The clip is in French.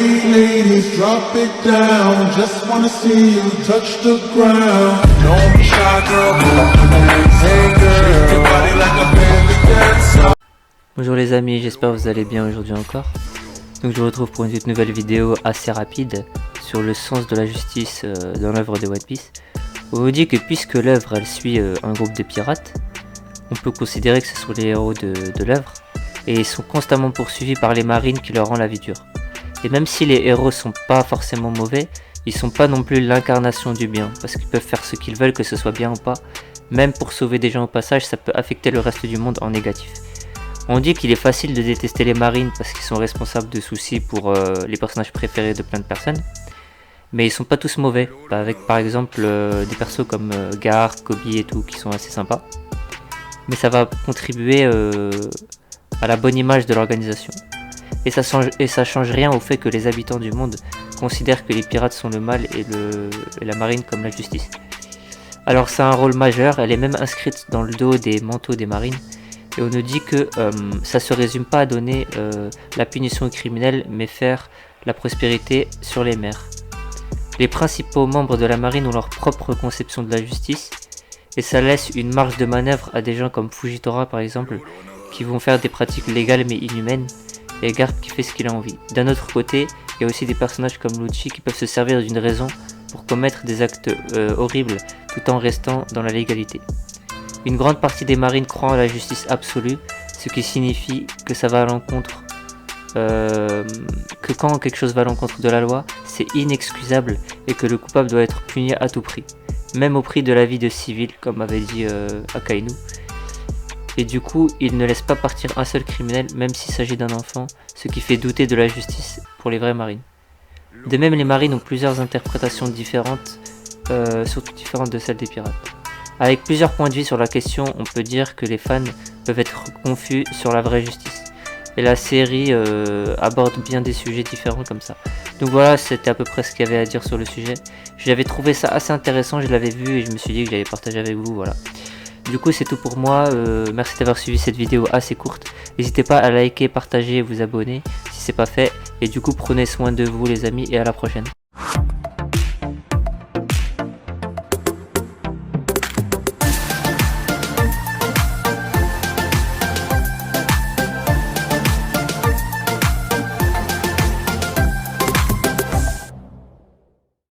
Ladies, ladies, drop it down. Just wanna see you touch the ground. Don't be shy, girl. Hey, girl. Shake your body like a belly dancer. Bonjour les amis, j'espère que vous allez bien aujourd'hui encore. Donc je vous retrouve pour une toute nouvelle vidéo assez rapide sur le sens de la justice dans l'œuvre de One Piece. On vous dit que puisque l'œuvre elle suit un groupe de pirates, on peut considérer que ce sont les héros de l'œuvre et ils sont constamment poursuivis par les marines qui leur rendent la vie dure. Et même si les héros sont pas forcément mauvais, ils sont pas non plus l'incarnation du bien parce qu'ils peuvent faire ce qu'ils veulent, que ce soit bien ou pas. Même pour sauver des gens au passage, ça peut affecter le reste du monde en négatif. On dit qu'il est facile de détester les marines parce qu'ils sont responsables de soucis pour les personnages préférés de plein de personnes. Mais ils sont pas tous mauvais, avec par exemple des persos comme Garp, Kobe et tout qui sont assez sympas. Mais ça va contribuer à la bonne image de l'organisation. Et ça change rien au fait que les habitants du monde considèrent que les pirates sont le mal et la marine comme la justice. Alors ça a un rôle majeur, elle est même inscrite dans le dos des manteaux des marines. Et on nous dit que ça se résume pas à donner la punition aux criminels, mais faire la prospérité sur les mers. Les principaux membres de la marine ont leur propre conception de la justice, et ça laisse une marge de manœuvre à des gens comme Fujitora par exemple, qui vont faire des pratiques légales mais inhumaines, et Garp qui fait ce qu'il a envie. D'un autre côté, il y a aussi des personnages comme Lucci qui peuvent se servir d'une raison pour commettre des actes horribles tout en restant dans la légalité. Une grande partie des marines croient en la justice absolue, ce qui signifie que ça va à l'encontre, que quand quelque chose va à l'encontre de la loi, c'est inexcusable et que le coupable doit être puni à tout prix, même au prix de la vie de civils, comme avait dit Akainu. Et du coup, il ne laisse pas partir un seul criminel, même s'il s'agit d'un enfant, ce qui fait douter de la justice pour les vraies marines. De même, les marines ont plusieurs interprétations différentes, surtout différentes de celles des pirates. Avec plusieurs points de vue sur la question, on peut dire que les fans peuvent être confus sur la vraie justice. Et la série aborde bien des sujets différents comme ça. Donc voilà, c'était à peu près ce qu'il y avait à dire sur le sujet. J'avais trouvé ça assez intéressant, je l'avais vu et je me suis dit que j'allais partager avec vous, voilà. Du coup c'est tout pour moi, merci d'avoir suivi cette vidéo assez courte. N'hésitez pas à liker, partager et vous abonner si c'est pas fait. Et du coup prenez soin de vous les amis et à la prochaine.